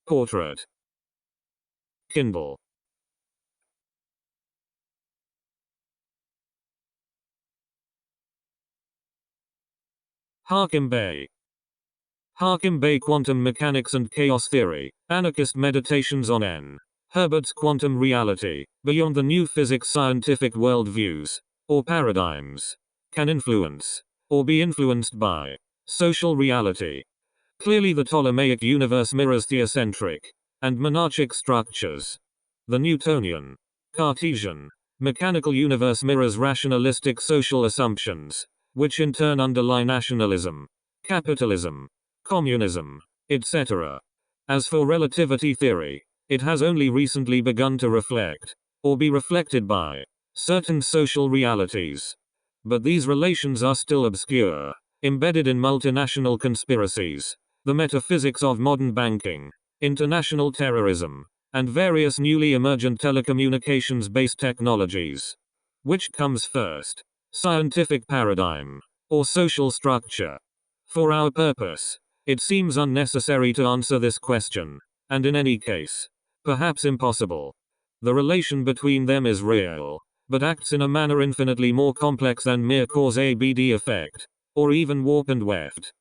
Portrait. Kindle. Hakim Bey. Hakim Bey Quantum Mechanics and Chaos Theory, Anarchist Meditations on N. Herbert's Quantum Reality, Beyond the New Physics Scientific Worldviews, or Paradigms, can influence, or be influenced by, social reality. Clearly the Ptolemaic universe mirrors theocentric, and monarchic structures. The Newtonian, Cartesian, mechanical universe mirrors rationalistic social assumptions, which in turn underlie nationalism, capitalism, communism, etc. As for relativity theory, it has only recently begun to reflect, or be reflected by, certain social realities. But these relations are still obscure, embedded in multinational conspiracies, the metaphysics of modern banking, international terrorism, and various newly emergent telecommunications-based technologies. Which comes first? Scientific paradigm, or social structure? For our purpose, it seems unnecessary to answer this question, and in any case, perhaps impossible. The relation between them is real, but acts in a manner infinitely more complex than mere cause-ABD effect, or even warp and weft.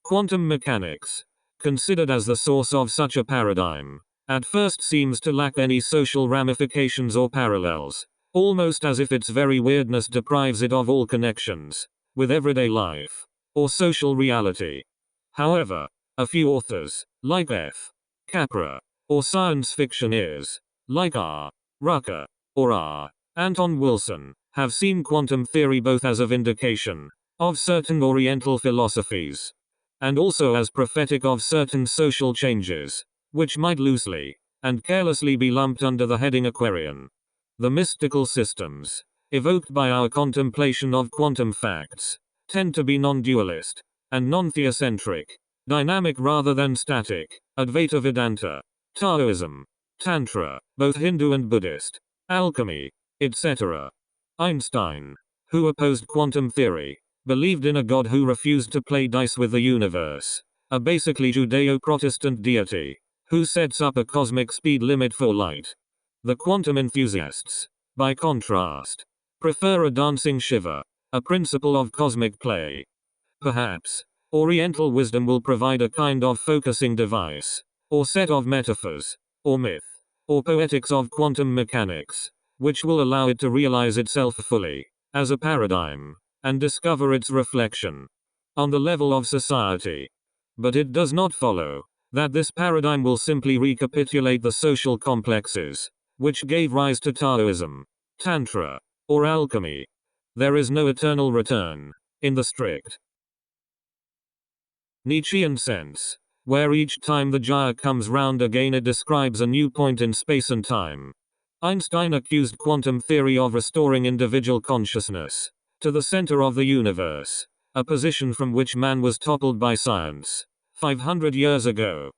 Quantum mechanics, considered as the source of such a paradigm, at first seems to lack any social ramifications or parallels, almost as if its very weirdness deprives it of all connections with everyday life, or social reality. However, a few authors, like F. Capra, or science fictioneers, like R. Rucker, or R. Anton Wilson, have seen quantum theory both as a vindication of certain Oriental philosophies, and also as prophetic of certain social changes, which might loosely and carelessly be lumped under the heading Aquarian. The mystical systems, evoked by our contemplation of quantum facts, tend to be non-dualist and non-theocentric, dynamic rather than static. Advaita Vedanta, Taoism, Tantra, both Hindu and Buddhist, alchemy, etc. Einstein, who opposed quantum theory, believed in a God who refused to play dice with the universe, a basically Judeo-Protestant deity, who sets up a cosmic speed limit for light. The quantum enthusiasts, by contrast, prefer a dancing Shiva, a principle of cosmic play. Perhaps, Oriental wisdom will provide a kind of focusing device, or set of metaphors, or myth, or poetics of quantum mechanics, which will allow it to realize itself fully, as a paradigm, and discover its reflection on the level of society. But it does not follow that this paradigm will simply recapitulate the social complexes which gave rise to Taoism, Tantra, or alchemy. There is no eternal return, in the strict Nietzschean sense, where each time the gyre comes round again it describes a new point in space and time. Einstein accused quantum theory of restoring individual consciousness to the center of the universe, a position from which man was toppled by science 500 years ago.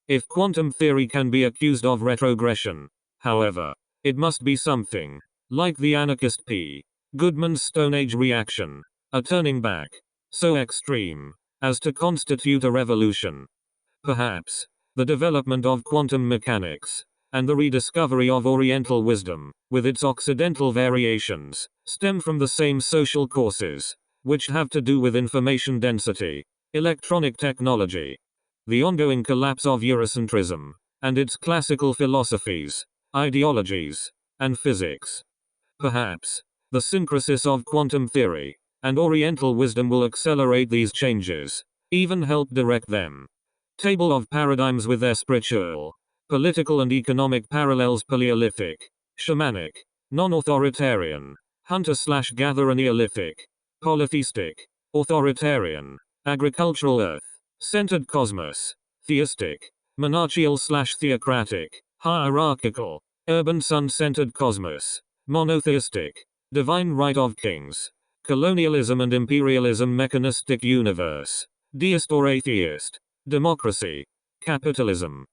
If quantum theory can be accused of retrogression, however, it must be something like the anarchist P. Goodman's Stone Age reaction, a turning back so extreme as to constitute a revolution. Perhaps, the development of quantum mechanics, and the rediscovery of Oriental wisdom, with its Occidental variations, stem from the same social causes, which have to do with information density, electronic technology, the ongoing collapse of Eurocentrism, and its classical philosophies, ideologies, and physics. Perhaps, the synchrosis of quantum theory and Oriental wisdom will accelerate these changes, even help direct them. Table of paradigms with their spiritual, political and economic parallels: Paleolithic, shamanic, non-authoritarian, hunter/gatherer; Neolithic, polytheistic, authoritarian, agricultural earth-centered cosmos, theistic, monarchical/theocratic, hierarchical, urban sun-centered cosmos, monotheistic, divine right of kings, colonialism and imperialism; mechanistic universe, deist or atheist, democracy, capitalism,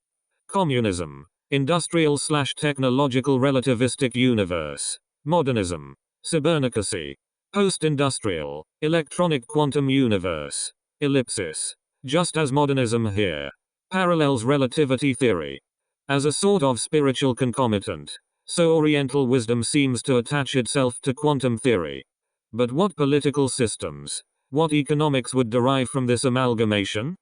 communism, industrial/technological relativistic universe, modernism, cyberneticity, post-industrial, electronic quantum universe, ellipsis. Just as modernism here parallels relativity theory, as a sort of spiritual concomitant. So Oriental wisdom seems to attach itself to quantum theory. But what political systems, what economics would derive from this amalgamation?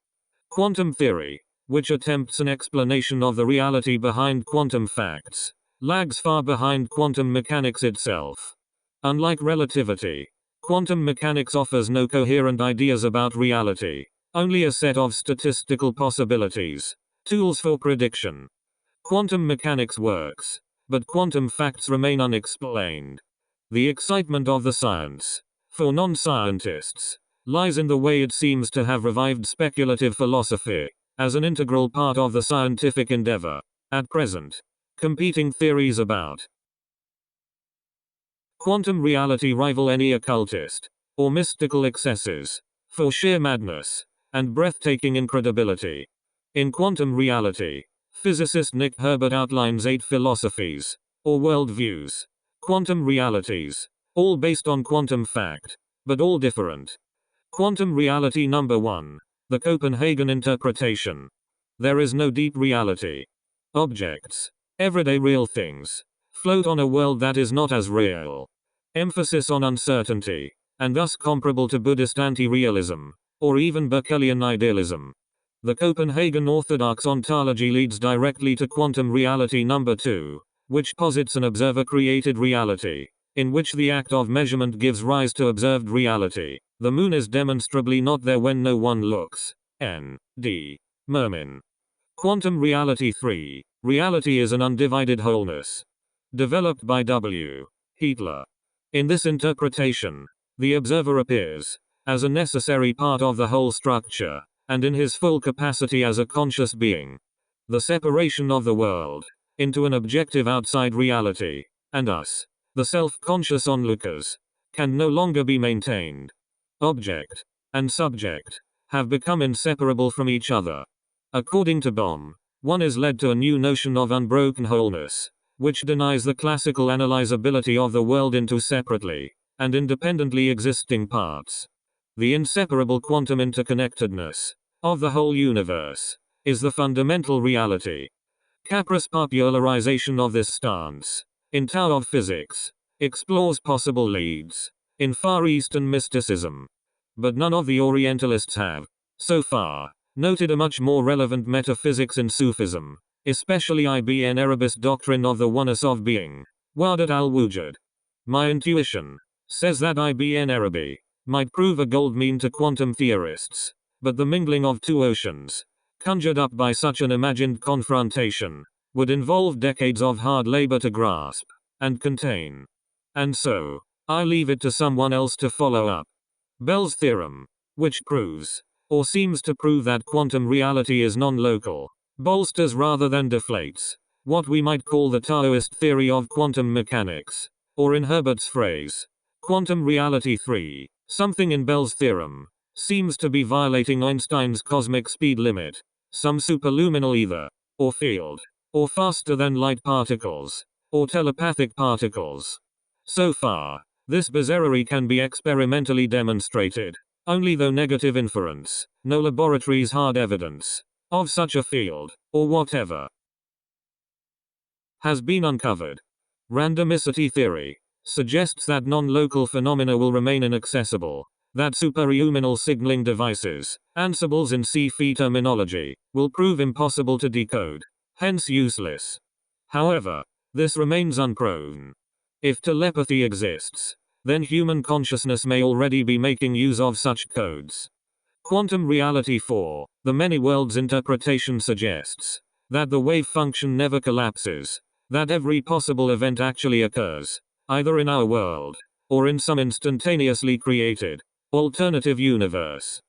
Quantum theory, which attempts an explanation of the reality behind quantum facts, lags far behind quantum mechanics itself. Unlike relativity, quantum mechanics offers no coherent ideas about reality, only a set of statistical possibilities, tools for prediction. Quantum mechanics works, but quantum facts remain unexplained. The excitement of the science, for non-scientists, lies in the way it seems to have revived speculative philosophy, as an integral part of the scientific endeavor. At present, competing theories about quantum reality rival any occultist or mystical excesses for sheer madness and breathtaking incredibility. In quantum reality, physicist Nick Herbert outlines 8 philosophies or worldviews, quantum realities, all based on quantum fact, but all different. Quantum reality number 1, the Copenhagen interpretation. There is no deep reality. Objects, everyday real things, float on a world that is not as real. Emphasis on uncertainty, and thus comparable to Buddhist anti-realism, or even Berkeleyan idealism. The Copenhagen orthodox ontology leads directly to quantum reality number 2, which posits an observer-created reality, in which the act of measurement gives rise to observed reality. The moon is demonstrably not there when no one looks. N.D. Mermin. Quantum reality 3. Reality is an undivided wholeness. Developed by W. Hitler. In this interpretation, the observer appears as a necessary part of the whole structure, and in his full capacity as a conscious being. The separation of the world into an objective outside reality, and us, the self-conscious onlookers, can no longer be maintained. Object and subject have become inseparable from each other. According to Bohm, one is led to a new notion of unbroken wholeness, which denies the classical analyzability of the world into separately and independently existing parts. The inseparable quantum interconnectedness of the whole universe is the fundamental reality. Capra's popularization of this stance, in Tao of Physics, explores possible leads in Far Eastern mysticism. But none of the Orientalists have, so far, noted a much more relevant metaphysics in Sufism, especially Ibn Arabi's doctrine of the oneness of being, Wahdat al-Wujud. My intuition says that Ibn Arabi might prove a gold mean to quantum theorists, but the mingling of two oceans, conjured up by such an imagined confrontation, would involve decades of hard labor to grasp and contain. And so, I leave it to someone else to follow up. Bell's theorem, which proves, or seems to prove that quantum reality is non-local, bolsters rather than deflates what we might call the Taoist theory of quantum mechanics, or in Herbert's phrase, quantum reality 3. Something in Bell's theorem seems to be violating Einstein's cosmic speed limit, some superluminal ether, or field, or faster than light particles, or telepathic particles. So far, this bizarrerie can be experimentally demonstrated, only through negative inference, no laboratory's hard evidence of such a field, or whatever, has been uncovered. Randomicity theory suggests that non-local phenomena will remain inaccessible, that superhumanal signaling devices, ansibles in CFE terminology, will prove impossible to decode, hence useless. However, this remains unproven. If telepathy exists, then human consciousness may already be making use of such codes. Quantum reality 4, the many worlds interpretation suggests that the wave function never collapses, that every possible event actually occurs, either in our world, or in some instantaneously created, alternative universe.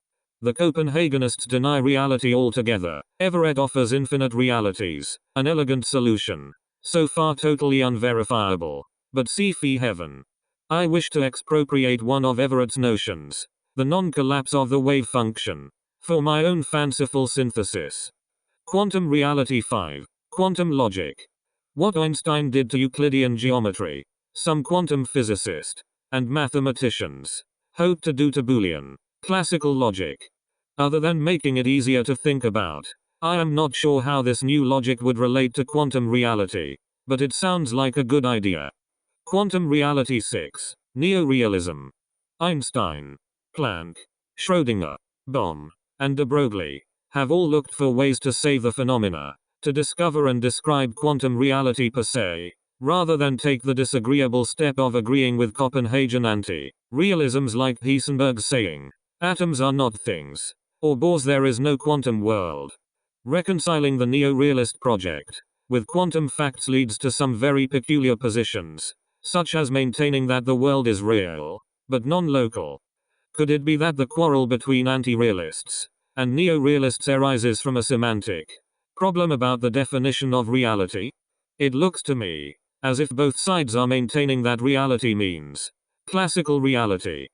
The Copenhagenists deny reality altogether. Everett offers infinite realities, an elegant solution, so far totally unverifiable, but CFE heaven. I wish to expropriate one of Everett's notions, the non-collapse of the wave function, for my own fanciful synthesis. Quantum reality 5, quantum logic. What Einstein did to Euclidean geometry, some quantum physicist and mathematicians hope to do to Boolean classical logic. Other than making it easier to think about, I am not sure how this new logic would relate to quantum reality, but it sounds like a good idea. Quantum reality 6. Neorealism. Einstein, Planck, Schrödinger, Bohm, and de Broglie have all looked for ways to save the phenomena, to discover and describe quantum reality per se, rather than take the disagreeable step of agreeing with Copenhagen anti-realisms like Heisenberg's saying, atoms are not things, or Bohr's there is no quantum world. Reconciling the neo-realist project with quantum facts leads to some very peculiar positions, such as maintaining that the world is real, but non-local. Could it be that the quarrel between anti-realists and neo-realists arises from a semantic problem about the definition of reality? It looks to me as if both sides are maintaining that reality means classical reality.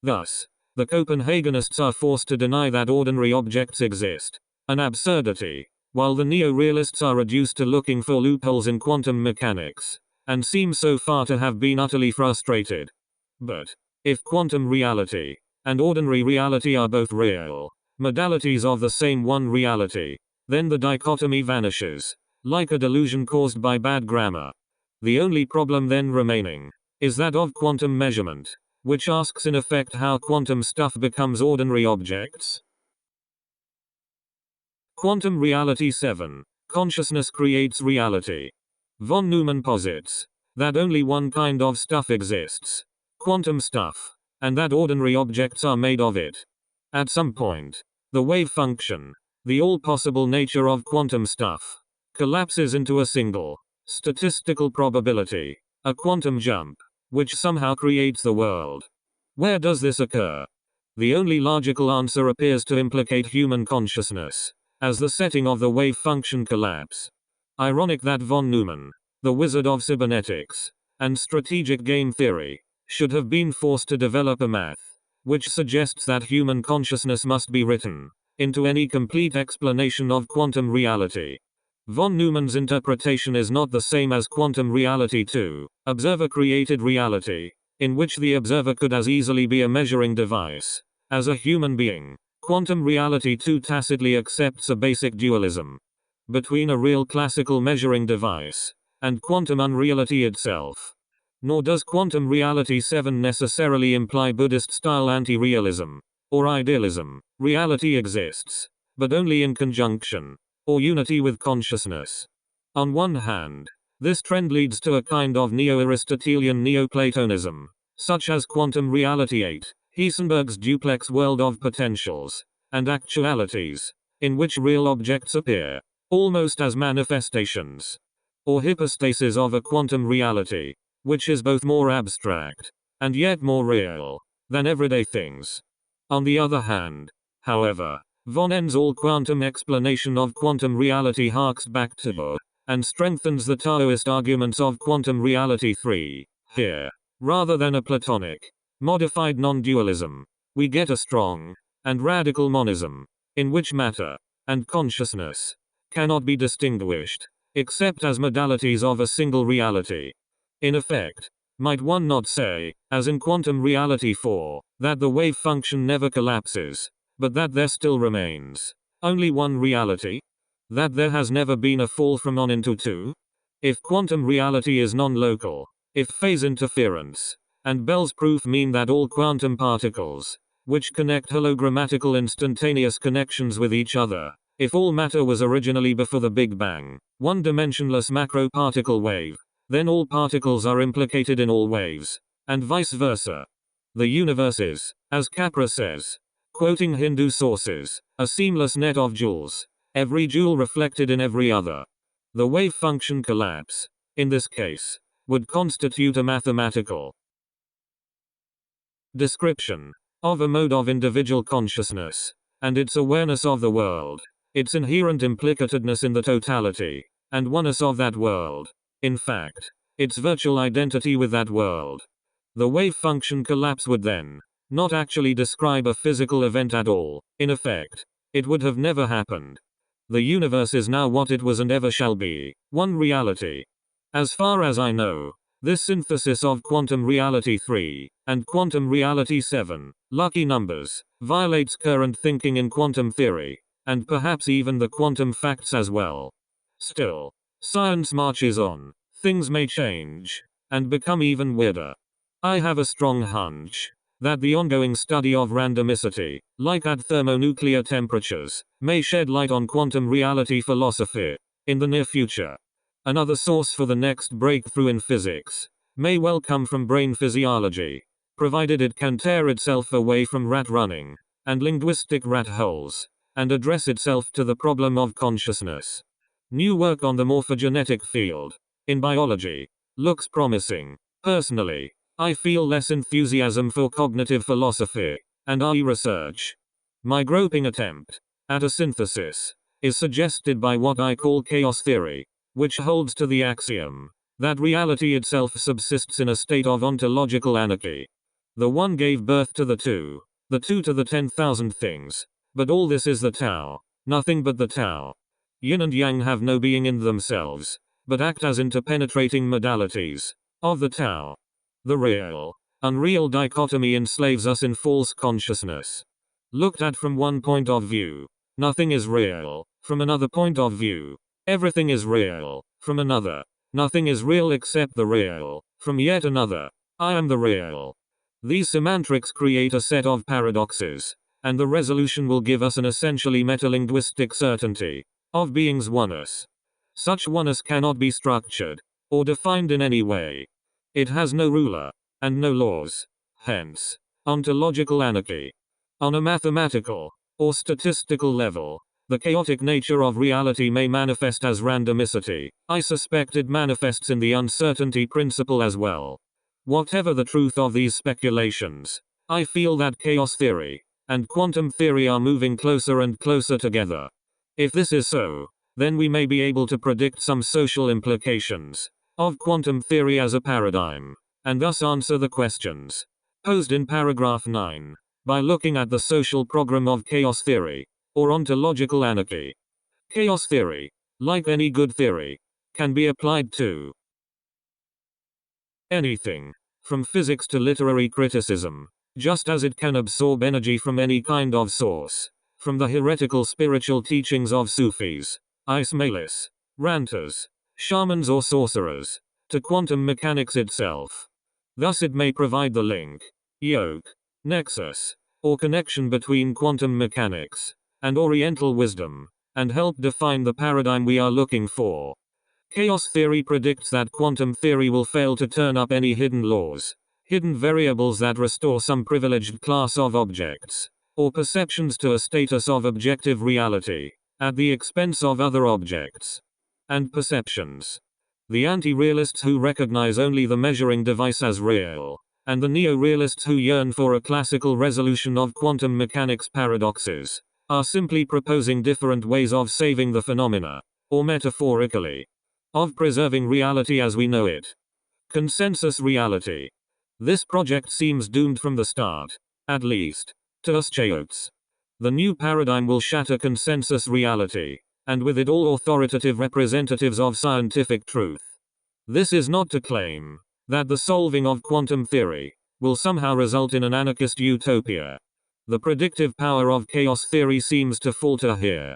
Thus, the Copenhagenists are forced to deny that ordinary objects exist, an absurdity, while the neo-realists are reduced to looking for loopholes in quantum mechanics, and seem so far to have been utterly frustrated. But, if quantum reality and ordinary reality are both real modalities of the same one reality, then the dichotomy vanishes, like a delusion caused by bad grammar. The only problem then remaining is that of quantum measurement, which asks in effect how quantum stuff becomes ordinary objects. Quantum reality 7. Consciousness creates reality. Von Neumann posits that only one kind of stuff exists, quantum stuff, and that ordinary objects are made of it. At some point, the wave function, the all-possible nature of quantum stuff, collapses into a single statistical probability, a quantum jump, which somehow creates the world. Where does this occur? The only logical answer appears to implicate human consciousness as the setting of the wave function collapse. Ironic that von Neumann, the wizard of cybernetics and strategic game theory, should have been forced to develop a math which suggests that human consciousness must be written into any complete explanation of quantum reality. Von Neumann's interpretation is not the same as quantum reality 2, observer-created reality, in which the observer could as easily be a measuring device as a human being. Quantum reality 2 tacitly accepts a basic dualism between a real classical measuring device and quantum unreality itself. Nor does quantum reality 7 necessarily imply Buddhist-style anti-realism or idealism. Reality exists, but only in conjunction or unity with consciousness. On one hand, this trend leads to a kind of neo-Aristotelian Neoplatonism, such as quantum reality 8, Heisenberg's duplex world of potentials and actualities, in which real objects appear almost as manifestations or hypostases of a quantum reality, which is both more abstract and yet more real than everyday things. On the other hand, however, von En's all-quantum explanation of quantum reality harks back to and strengthens the Taoist arguments of quantum reality 3. Here, rather than a Platonic, modified non-dualism, we get a strong and radical monism, in which matter and consciousness cannot be distinguished, except as modalities of a single reality. In effect, might one not say, as in quantum reality 4, that the wave function never collapses, but that there still remains only one reality? That there has never been a fall from on into 2? If quantum reality is non-local, if phase interference and Bell's proof mean that all quantum particles, which connect hologrammatical instantaneous connections with each other, if all matter was originally before the Big Bang, one-dimensionless macro-particle wave, then all particles are implicated in all waves, and vice versa. The universe is, as Capra says, quoting Hindu sources, a seamless net of jewels, every jewel reflected in every other. The wave function collapse, in this case, would constitute a mathematical description of a mode of individual consciousness, and its awareness of the world, its inherent implicatedness in the totality and oneness of that world, in fact, its virtual identity with that world. The wave function collapse would then not actually describe a physical event at all. In effect, it would have never happened. The universe is now what it was and ever shall be, one reality. As far as I know, this synthesis of quantum reality 3 and quantum reality 7, lucky numbers, violates current thinking in quantum theory, and perhaps even the quantum facts as well. Still, science marches on. Things may change, and become even weirder. I have a strong hunch that the ongoing study of randomicity, like at thermonuclear temperatures, may shed light on quantum reality philosophy in the near future. Another source for the next breakthrough in physics may well come from brain physiology, provided it can tear itself away from rat running and linguistic rat holes, and address itself to the problem of consciousness. New work on the morphogenetic field, in biology, looks promising. Personally, I feel less enthusiasm for cognitive philosophy and AI research. My groping attempt at a synthesis is suggested by what I call chaos theory, which holds to the axiom that reality itself subsists in a state of ontological anarchy. The one gave birth to the two to the 10,000 things. But all this is the Tao, nothing but the Tao. Yin and Yang have no being in themselves, but act as interpenetrating modalities of the Tao. The real, unreal dichotomy enslaves us in false consciousness. Looked at from one point of view, nothing is real. From another point of view, everything is real. From another, nothing is real except the real. From yet another, I am the real. These semantics create a set of paradoxes, and the resolution will give us an essentially metalinguistic certainty of being's oneness. Such oneness cannot be structured or defined in any way. It has no ruler and no laws, hence, ontological anarchy. On a mathematical or statistical level, the chaotic nature of reality may manifest as randomicity. I suspect it manifests in the uncertainty principle as well. Whatever the truth of these speculations, I feel that chaos theory and quantum theory are moving closer and closer together. If this is so, then we may be able to predict some social implications of quantum theory as a paradigm, and thus answer the questions posed in paragraph 9 by looking at the social program of chaos theory or ontological anarchy. Chaos theory, like any good theory, can be applied to anything, from physics to literary criticism, just as it can absorb energy from any kind of source, from the heretical spiritual teachings of Sufis, Ismailis, ranters, shamans or sorcerers, to quantum mechanics itself. Thus it may provide the link, yoke, nexus, or connection between quantum mechanics and Oriental wisdom, and help define the paradigm we are looking for. Chaos theory predicts that quantum theory will fail to turn up any hidden laws, hidden variables that restore some privileged class of objects, or perceptions to a status of objective reality, at the expense of other objects and perceptions. The anti-realists who recognize only the measuring device as real, and the neo-realists who yearn for a classical resolution of quantum mechanics paradoxes, are simply proposing different ways of saving the phenomena, or metaphorically, of preserving reality as we know it. Consensus reality. This project seems doomed from the start, at least, to us chaots. The new paradigm will shatter consensus reality, and with it all authoritative representatives of scientific truth. This is not to claim that the solving of quantum theory will somehow result in an anarchist utopia. The predictive power of chaos theory seems to falter here.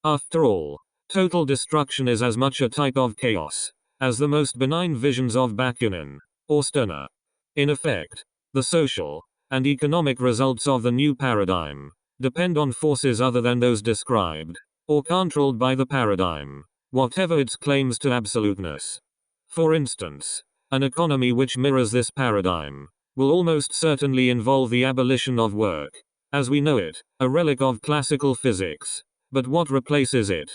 After all, total destruction is as much a type of chaos as the most benign visions of Bakunin or Stirner. In effect, the social and economic results of the new paradigm depend on forces other than those described or controlled by the paradigm, whatever its claims to absoluteness. For instance, an economy which mirrors this paradigm will almost certainly involve the abolition of work, as we know it, a relic of classical physics. But what replaces it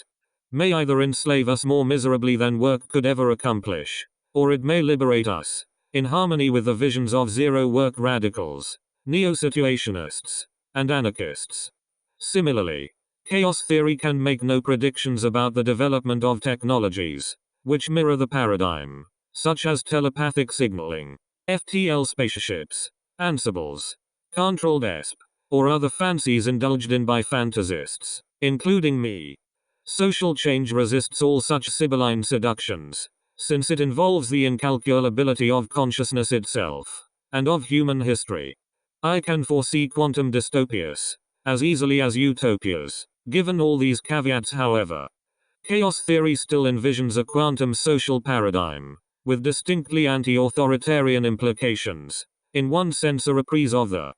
may either enslave us more miserably than work could ever accomplish, or it may liberate us, in harmony with the visions of zero-work radicals, neo-situationists, and anarchists. Similarly, chaos theory can make no predictions about the development of technologies which mirror the paradigm, such as telepathic signaling, FTL spaceships, Ansibles, controlled ESP, or other fancies indulged in by fantasists, including me. Social change resists all such sibylline seductions, since it involves the incalculability of consciousness itself, and of human history. I can foresee quantum dystopias as easily as utopias. Given all these caveats, however, chaos theory still envisions a quantum social paradigm, with distinctly anti-authoritarian implications, in one sense a reprise of the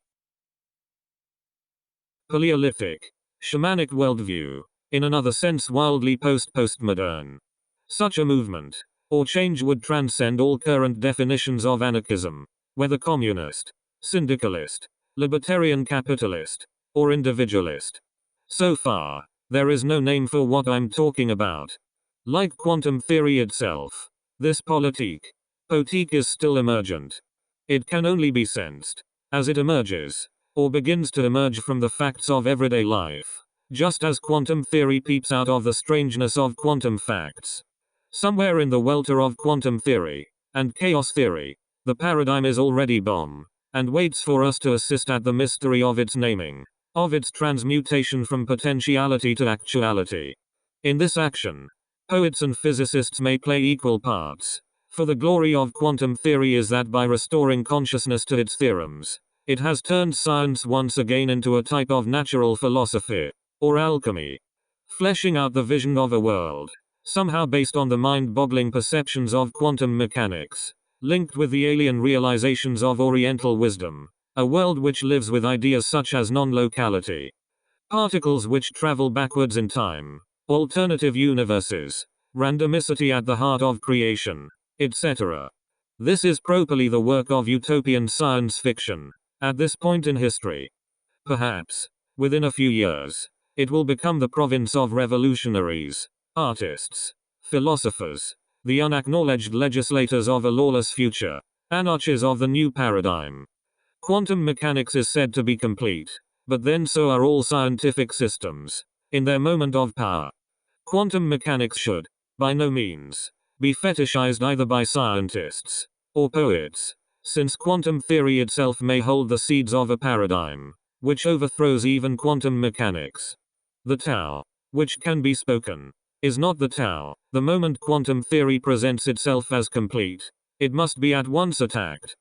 Paleolithic, shamanic worldview, in another sense wildly postmodern. Such a movement, or change would transcend all current definitions of anarchism, whether communist, syndicalist, libertarian capitalist, or individualist. So far, there is no name for what I'm talking about. Like quantum theory itself, this politique is still emergent. It can only be sensed as it emerges, or begins to emerge from the facts of everyday life, just as quantum theory peeps out of the strangeness of quantum facts. Somewhere in the welter of quantum theory and chaos theory, the paradigm is already bomb, and waits for us to assist at the mystery of its naming, of its transmutation from potentiality to actuality. In this action, poets and physicists may play equal parts, for the glory of quantum theory is that by restoring consciousness to its theorems, it has turned science once again into a type of natural philosophy, or alchemy, fleshing out the vision of a world, somehow based on the mind-boggling perceptions of quantum mechanics, linked with the alien realizations of Oriental wisdom, a world which lives with ideas such as non-locality, particles which travel backwards in time, alternative universes, randomicity at the heart of creation, etc. This is properly the work of utopian science fiction, at this point in history. Perhaps, within a few years, it will become the province of revolutionaries, artists, philosophers, the unacknowledged legislators of a lawless future, anarchists of the new paradigm. Quantum mechanics is said to be complete, but then so are all scientific systems, in their moment of power. Quantum mechanics should, by no means, be fetishized either by scientists or poets, since quantum theory itself may hold the seeds of a paradigm which overthrows even quantum mechanics. The Tao, which can be spoken, is not the Tao. The moment quantum theory presents itself as complete, it must be at once attacked.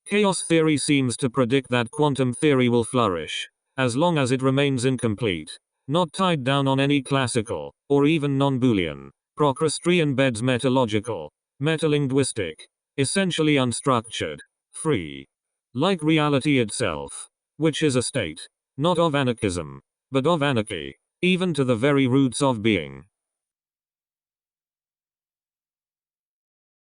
Chaos theory seems to predict that quantum theory will flourish, as long as it remains incomplete, not tied down on any classical, or even non-Boolean, Procrustean beds metalogical, metalinguistic, essentially unstructured, free. Like reality itself, which is a state, not of anarchism, but of anarchy, even to the very roots of being.